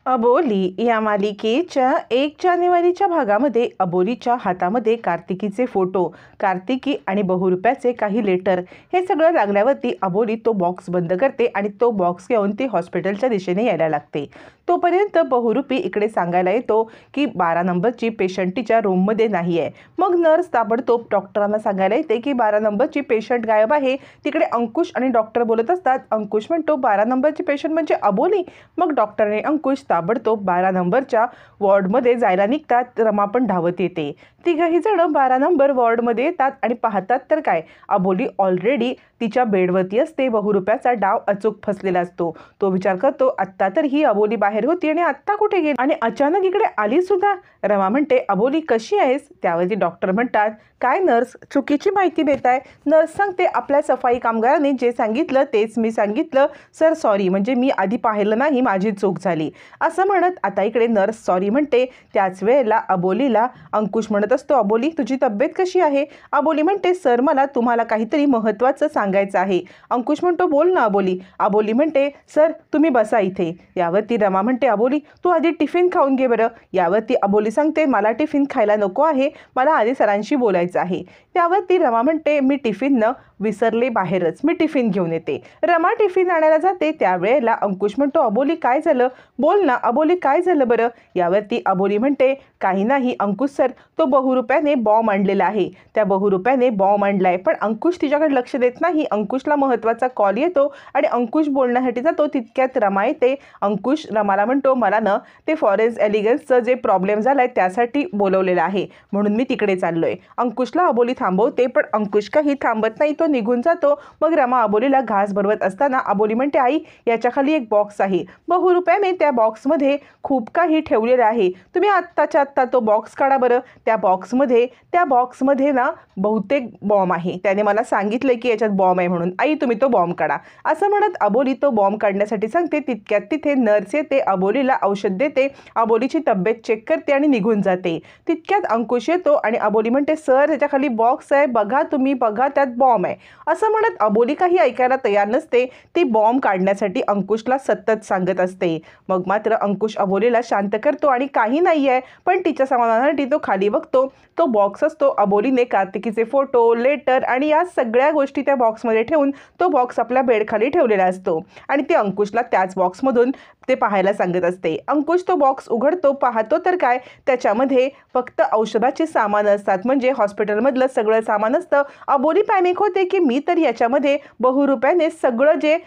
अबोली या मालिकेच्या 1 जानेवारीच्या भागामध्ये अबोलीच्या हातामध्ये कार्तिकीचे फोटो, कार्तिकी आणि बहुरूप्याचे काही लेटर हे सगळं लागल्यावरती अबोली तो बॉक्स बंद करते आणि तो बॉक्स घेऊन ती हॉस्पिटलच्या दिशेने यायला लागते। तोपर्यंत बहुरूपी इकडे सांगायला येतो की 12 नंबरची पेशंट तिच्या रूममध्ये नाही आहे। मग नर्स ताबडतोब डॉक्टरांना सांगायला येते की 12 नंबरची पेशंट गायब आहे। तिकडे अंकुश आणि डॉक्टर बोलत असतात। अंकुश म्हणतो 12 नंबरची पेशंट म्हणजे अबोली। मग डॉक्टरने अंकुश ताबडतोब 12 नंबरच्या वॉर्डमध्ये जायला निघतात। रमा पण धावत येते। तिघही जण 12 नंबर वॉर्डमध्ये येतात आणि पाहतात तर काय, अबोली ऑलरेडी तिच्या बेडवरती असते। बहुरूप्याचा डाव अचूक फसलेला असतो। तो विचार करतो आत्ता तर ही अबोली बाहेर होती आणि आत्ता कुठे गेली आणि अचानक इकडे आली सुद्धा। रमा म्हणते अबोली कशी आहेस? त्यावरती डॉक्टर म्हणतात काय नर्स, चुकीची माहिती देताय। नर्स सांगते आपल्या सफाई कामगारांनी जे सांगितलं तेच मी सांगितलं सर, सॉरी, म्हणजे मी आधी पाहिलं नाही, माझी चूक झाली असं म्हणत आता इकडे नर्स सॉरी म्हणते। त्याच वेळेला अबोलीला अंकुश म्हणत असतो अबोली तुझी तब्येत कशी आहे? अबोली म्हणते सर मला तुम्हाला काहीतरी महत्त्वाचं सांगायचं आहे। अंकुश म्हणतो बोल ना अबोली। अबोली म्हणते सर तुम्ही बसा इथे। यावरती रमा म्हणते अबोली तू आधी टिफिन खाऊन घे बरं। यावरती अबोली सांगते मला टिफिन खायला नको आहे, मला आधी सरांशी बोलायचं आहे। त्यावरती रमा म्हणते मी टिफिन न विसरले बाहेरच, मी टिफिन घेऊन येते। रमा टिफिन आणायला जाते। त्यावेळेला अंकुश म्हणतो अबोली काय झालं, बोल ना अबोली काय झालं बरं? यावरती अबोली म्हणते काही नाही अंकुश सर, तो बहुरूप्याने बॉम्ब आणलेला आहे। त्या बहुरूप्याने बॉम्ब आणलाय पण अंकुश तिच्याकडे लक्ष देत नाही। अंकुशला महत्त्वाचा कॉल येतो आणि अंकुश बोलण्यासाठी जातो। तितक्यात रमा येते। अंकुश रमाला म्हणतो मला ना ते फॉरेन्स एलिगन्सचं जे प्रॉब्लेम झालाय त्यासाठी बोलवलेलं आहे, म्हणून मी तिकडे चाललोय। अंकुशला अबोली थांबवते पण अंकुश काही थांबत नाही, तो निघून जातो। मग रमा अबोलीला घास भरवत असताना अबोली म्हणते आई याच्या खाली एक बॉक्स आहे। बहुरूप्याने त्या बॉक्समध्ये खूप काही ठेवलेलं आहे, तुम्ही आत्ताच्या आत्ता तो बॉक्स काढा बरं। त्या बॉक्समध्ये ना बहुतेक बॉम्ब आहे, त्याने मला सांगितलंय की याच्यात बॉम्ब आहे म्हणून, आई तुम्ही तो बॉम्ब काढा असं म्हणत अबोली तो बॉम्ब काढण्यासाठी सांगते। तितक्यात तिथे नर्स येते, अबोलीला औषध देते, अबोलीची तब्येत चेक करते आणि निघून जाते। तितक्यात अंकुश येतो आणि अबोली म्हणते सर त्याच्या खाली बॉक्स आहे, बघा तुम्ही बघा त्यात बॉम्ब आहे असं म्हणत अबोली काही ऐकायला तयार नसते। ती बॉम्ब काढण्यासाठी अंकुशला सतत सांगत असते। मग मात्र अंकुश अबोलीला शांत करतो आणि काही नाही आहे पण तिच्या समाधानासाठी तो खाली बघतो। तो बॉक्स असतो, अबोलीने कार्तिकीचे फोटो, लेटर आणि या सगळ्या गोष्टी त्या बॉक्समध्ये ठेवून तो बॉक्स आपल्या बेडखाली ठेवलेला असतो आणि ते अंकुशला त्याच बॉक्समधून ते पाहायला सांगत असते। अंकुश तो बॉक्स उघडतो, पाहतो तर काय त्याच्यामध्ये फक्त औषधाची सामान असतात, म्हणजे हॉस्पिटलमधलं सगळं सामान असतं। अबोली पॅनिक होते की मी तर याच्यामध्ये बहुरूप्याने सगळं जे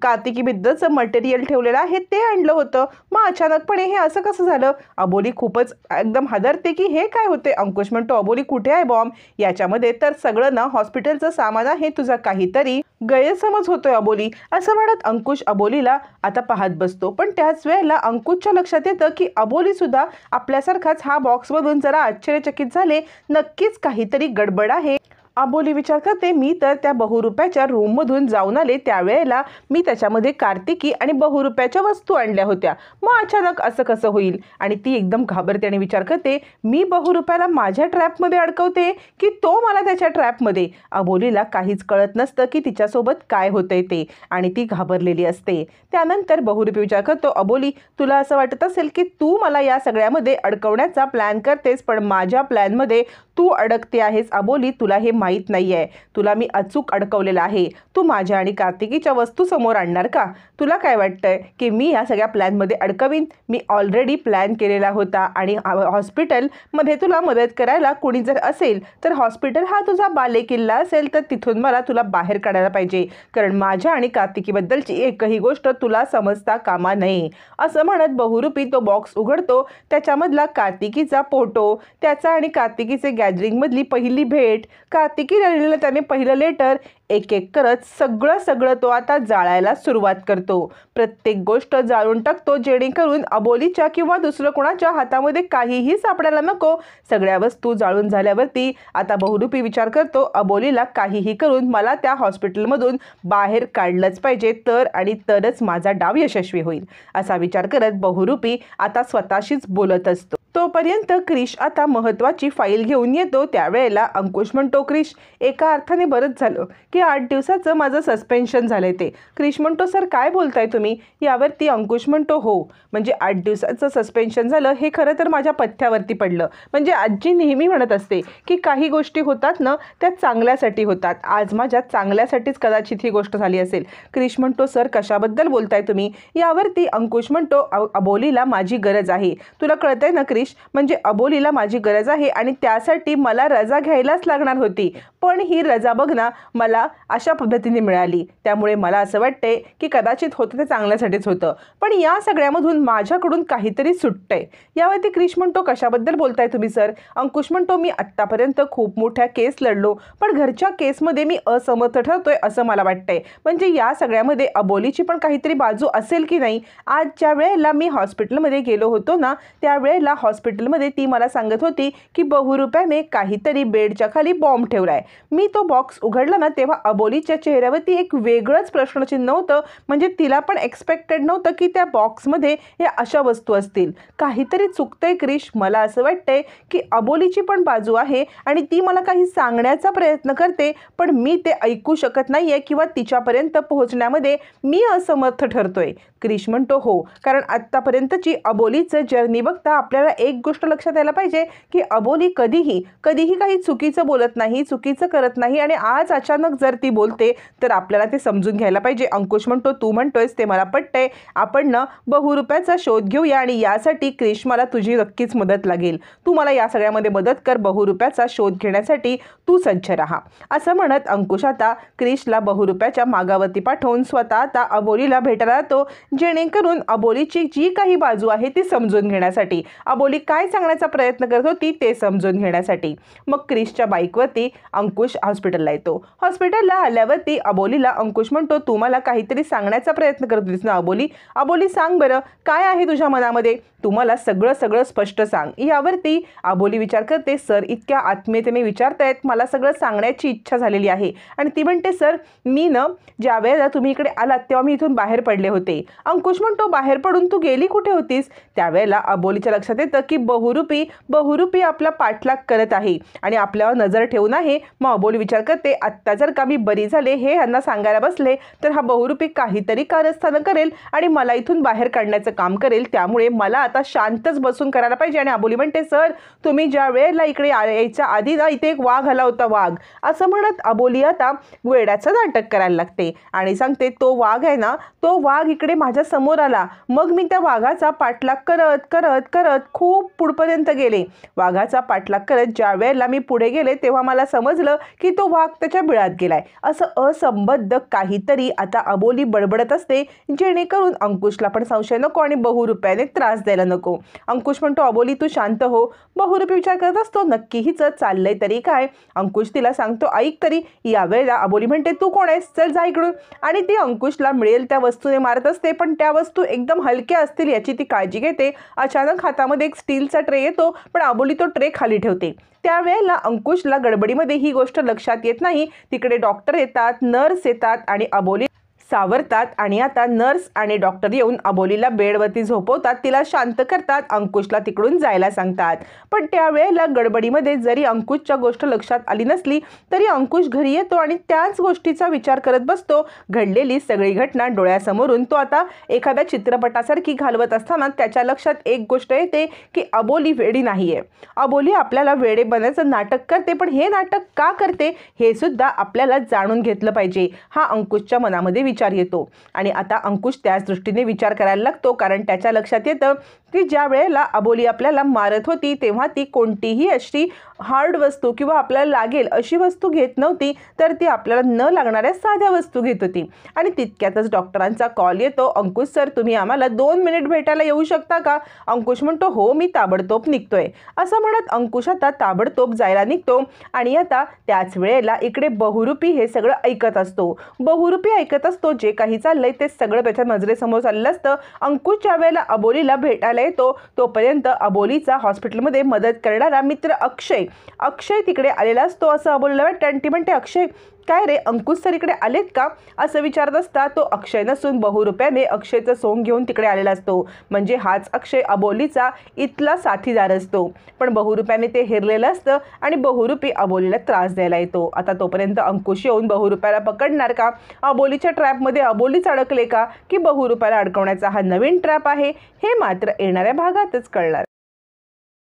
कार्तिकीबद्दलचं मटेरियल ठेवलेलं आहे ते आणलं होतं, मग अचानकपणे हे असं कसं झालं? अबोली खूपच एकदम हादरते की हे काय होते? अंकुश म्हणतो अबोली कुठे आहे बॉम्ब? याच्यामध्ये तर सगळं ना हॉस्पिटलचं सामान आहे, तुझा काहीतरी गैरसमज होतोय अबोली असं म्हणत अंकुश अबोलीला आता पाहत बसतो। पण त्याच वेळेला अंकुशच्या लक्षात येतं की अबोली सुद्धा आपल्यासारखाच हा बॉक्समधून जरा आश्चर्यचकित झाले, नक्कीच काहीतरी गडबड आहे। अबोली विचार करते मी तर त्या बहुरूप्याच्या रूममधून जाऊन आले, त्यावेळेला मी त्याच्यामध्ये कार्तिकी आणि बहुरूप्याच्या वस्तू आणल्या होत्या, मग अचानक असं कसं होईल? आणि ती एकदम घाबरते आणि विचार करते मी बहुरूप्याला माझ्या ट्रॅपमध्ये अडकवते की तो मला त्याच्या ट्रॅपमध्ये? अबोलीला काहीच कळत नसतं की तिच्यासोबत काय होतंय ते आणि ती घाबरलेली असते। त्यानंतर बहुरूपी विचार करतो अबोली तुला असं वाटत असेल की तू मला या सगळ्यामध्ये अडकवण्याचा प्लॅन करतेस, पण माझ्या प्लॅनमध्ये तू अडकते आहेस अबोली, तुला हे माहीत नाही आहे, तुला मी अचूक अडकवलेलं आहे। तू माझ्या आणि कार्तिकीच्या वस्तू समोर आणणार का? तुला काय वाटतंय की मी या सगळ्या प्लॅनमध्ये अडकवीन? मी ऑलरेडी प्लॅन केलेला होता आणि हॉस्पिटलमध्ये तुला मदत करायला कोणी जर असेल तर हॉस्पिटल हा तुझा बालेकिल्ला असेल, तर तिथून मला तुला बाहेर काढायला पाहिजे, कारण माझ्या आणि कार्तिकीबद्दलची एकही गोष्ट तुला समजता कामा नये असं म्हणत बहुरूपी तो बॉक्स उघडतो। त्याच्यामधला कार्तिकीचा फोटो, त्याचा आणि कार्तिकीचे गॅदरिंगमधली पहिली भेट, कार्तिकी लिहिलेलं त्याने पहिलं लेटर, एक एक करत सगळं तो आता जाळायला सुरुवात करतो। प्रत्येक गोष्ट जाळून टाकतो जेणेकरून अबोलीच्या किंवा दुसरं कोणाच्या हातामध्ये काहीही सापडायला नको। सगळ्या वस्तू जाळून झाल्यावरती आता बहुरूपी विचार करतो अबोलीला काहीही करून मला त्या हॉस्पिटलमधून बाहेर काढलंच पाहिजे, तर आणि तरच माझा डाव यशस्वी होईल असा विचार करत बहुरूपी आता स्वतःशीच बोलत असतो। तोपर्यंत क्रिश आता महत्त्वाची फाईल घेऊन येतो। त्यावेळेला अंकुश म्हणतो क्रिश एका अर्थाने बरंच झालं की या 8 दिवसाचं माझं सस्पेन्शन झालंय ते. क्रिश म्हणतो सर काय बोलताय तुम्ही? यावरती अंकुश म्हणतो हो, म्हणजे 8 दिवसाचं सस्पेन्शन झालं हे खरं तर माझ्या पथ्यावरती पडलं. म्हणजे आजी नेहमी म्हणत असते की काही गोष्टी होतात ना त्या चांगल्यासाठी होतात. आज माझ्या चांगल्यासाठीच कदाचित ही गोष्ट झाली असेल. क्रिश म्हणतो सर कशाबद्दल बोलताय तुम्ही? यावरती अंकुश म्हणतो अबोलीला माझी गरज आहे. तुला कळतंय ना क्रिश, म्हणजे अबोलीला माझी गरज आहे आणि त्यासाठी मला रजा घ्यायलाच लागणार होती. पण ही रजा बघ ना मला अशा पद्धतीने मिळाली. त्यामुळे मला असं वाटतंय की कदाचित होतं ते चांगल्यासाठीच होतं. पण या सगळ्यामधून माझ्याकडून काहीतरी सुटतंय. यावरती क्रिश म्हणतो कशाबद्दल बोलताय तुम्ही सर? अंकुश म्हणतो मी आत्तापर्यंत खूप मोठ्या केस लढलो, पण घरच्या केसमध्ये मी असमर्थ ठरतोय असं मला वाटतंय. म्हणजे या सगळ्यामध्ये अबोलीची पण काहीतरी बाजू असेल की नाही? आज ज्या वेळेला मी हॉस्पिटलमध्ये गेलो होतो ना त्यावेळेला हॉस्पिटलमध्ये ती मला सांगत होती की बहुरूप्याने काहीतरी बेडच्या खाली बॉम्ब ठेवलाय. मी तो बॉक्स उघडला ना तेव्हा अबोलीच्या चेहऱ्यावरती एक वेगळंच प्रश्नचिन्ह होतं. म्हणजे तिला पण एक्सपेक्टेड नव्हतं की त्या बॉक्समध्ये या अशा वस्तू असतील. काहीतरी चुकतंय क्रिश. मला असं वाटतंय की अबोलीची पण बाजू आहे आणि ती मला काही सांगण्याचा प्रयत्न करते, पण मी ते ऐकू शकत नाहीये किंवा तिच्यापर्यंत पोहोचण्यामध्ये मी असमर्थ ठरतोय. क्रिश म्हणतो हो, कारण आत्तापर्यंतची अबोलीचं जर्नी बघता आपल्याला एक गोष्ट लक्षात यायला पाहिजे की अबोली कधीही काही चुकीचं बोलत नाही, चुकीचं करत नाही आणि आज अचानक जर ती बोलते तर आपल्याला ते समजून घ्यायला पाहिजे. अंकुश म्हणतो तू म्हणतोयस ते मला पटतंय. आपण ना बहुरूप्याचा शोध घेऊया आणि यासाठी क्रिश मला तुझी नक्कीच मदत लागेल. तू मला या सगळ्यामध्ये मदत कर. बहुरूप्याचा शोध घेण्यासाठी तू सज्ज राहा. असं म्हणत अंकुश आता क्रिशला बहुरूप्याच्या मागावरती पाठवून स्वतः आता अबोलीला भेटायला जातो, जेणेकरून अबोलीची जी काही बाजू आहे ती समजून घेण्यासाठी, अबोली काय सांगण्याचा प्रयत्न करत होती ते समजून घेण्यासाठी. मग क्रिशच्या बाईकवरती अंकुश हॉस्पिटलला येतो. हॉस्पिटलला आल्यावरती अबोलीला अंकुश म्हणतो तू मला काहीतरी सांगण्याचा प्रयत्न करत होतीस ना अबोली? अबोली सांग बरं काय आहे तुझ्या मनामध्ये? तू मला सगळं स्पष्ट सांग. यावरती अबोली विचार करते सर इतक्या आत्मीयतेने विचारतायत, मला सगळं सांगण्याची इच्छा झालेली आहे. आणि ती म्हणते सर मी ना ज्या वेळेला तुम्ही इकडे आलात तेव्हा मी इथून बाहेर पडले होते. अंकुश म्हणतो बाहेर पडून तू गेली कुठे होतीस? त्यावेळेला अबोलीच्या लक्षात येतं की बहुरूपी आपला पाठलाग करत आहे आणि आपल्यावर नजर ठेवून आहे. मग अबोली विचार करते आत्ता जर का मी बरी झाले हे ह्यांना सांगायला बसले तर हा बहुरूपी काहीतरी कारस्थानं करेल आणि मला इथून बाहेर काढण्याचं काम करेल. त्यामुळे मला आता शांतच बसून करायला पाहिजे. आणि अबोली म्हणते सर तुम्ही ज्या वेळेला इकडे यायच्या आधी ना इथे एक वाघ आला होता, वाघ. असं म्हणत अबोली आता वेड्याचं नाटक करायला लागते आणि सांगते तो वाघ आहे ना, तो वाघ इकडे माझ्या समोर आला. मग मी त्या वाघाचा पाठलाग करत खूप पुढपर्यंत गेले. वाघाचा पाठलाग करत ज्या वेळेला मी पुढे गेले तेव्हा मला समजलं की तो वाघ त्याच्या बिळात गेलाय. असं असंबद्ध काहीतरी आता अबोली बडबडत असते, जेणेकरून अंकुशला पण संशय नको आणि बहुरूप्याने त्रास द्यायला नको. अंकुश म्हणतो अबोली तू शांत हो. बहुरूपी विचार करत असतो नक्की हिचं चाललंय तरी काय. अंकुश तिला सांगतो ऐक तरी. यावेळेला अबोली म्हणते तू कोण आहेस, चल जा इकडून. आणि ती अंकुशला मिळेल त्या वस्तूने मारत असते, पण त्या वस्तू एकदम हलक्या असतील याची ती काळजी घेते. अचानक हातामध्ये एक स्टीलचा ट्रे येतो, पण अबोली तो ट्रे खाली ठेवते. त्यावेळेला अंकुशला गडबडीमध्ये ही गोष्ट लक्षात येत नाही. तिकडे डॉक्टर येतात, नर्स येतात आणि अबोली सावरतात आणि आता नर्स आणि डॉक्टर येऊन अबोलीला बेडवरती झोपवतात, तिला शांत करतात, अंकुशला तिकडून जायला सांगतात. पण त्यावेळेला गडबडीमध्ये जरी अंकुशच्या गोष्ट लक्षात आली नसली तरी अंकुश घरी येतो आणि त्याच गोष्टीचा विचार करत बसतो. घडलेली सगळी घटना डोळ्यासमोरून तो आता एखाद्या चित्रपटासारखी घालवत असताना त्याच्या लक्षात एक गोष्ट येते की अबोली वेडी नाहीये. अबोली आपल्याला वेडे बनायचं नाटक करते, पण हे नाटक का करते हे सुद्धा आपल्याला जाणून घेतलं पाहिजे हा अंकुशच्या मनामध्ये विचार येतो. आणि आता अंकुश त्याच दृष्टीने विचार करायला लागतो, कारण त्याच्या लक्षात येतं की ज्या वेळेला अबोली आपल्याला मारत होती तेव्हा ती कोणतीही अशी हार्ड वस्तू किंवा आपल्याला लागेल अशी वस्तू घेत नव्हती, तर ती आपल्याला न लागणाऱ्या साध्या वस्तू घेत होती. आणि तितक्यातच डॉक्टरांचा कॉल येतो, अंकुश सर तुम्ही आम्हाला 2 मिनिट भेटायला येऊ शकता का? अंकुश म्हणतो हो मी ताबडतोब निघतोय. असं म्हणत अंकुश आता ताबडतोब जायला निघतो. आणि आता त्याच वेळेला इकडे बहुरूपी हे सगळं ऐकत असतो. बहुरूपी ऐकत असतो जे काही चाललंय ते सगळं त्याच्या नजरेसमोर चाललं असतं. अंकुश ज्या वेळेला अबोलीला भेटायला येतो तोपर्यंत अबोलीचा हॉस्पिटलमध्ये मदत करणारा मित्र अक्षय तिकडे आलेला असतो. असं अबोलीला वाटतं आणि ती म्हणते अक्षय काय रे अंकुश सर इकडे आलेत का असं विचारत असता तो अक्षय नसून बहुरूप्याने अक्षयचं सोंग घेऊन तिकडे आलेला असतो। म्हणजे हाच अक्षय अबोलीचा इथला साथीदार असतो। पण बहुरूप्याने ते हेरलेलं असतं आणि बहुरूपी अबोलीला त्रास द्यायला येतो। आता तोपर्यंत अंकुश येऊन बहुरूप्याला पकडणार का, अबोलीच्या ट्रॅपमध्ये अबोलीच अडकले का, की बहुरूप्याला अडकवण्याचा हा नवीन ट्रॅप आहे, हे मात्र येणाऱ्या भागातच कळणार।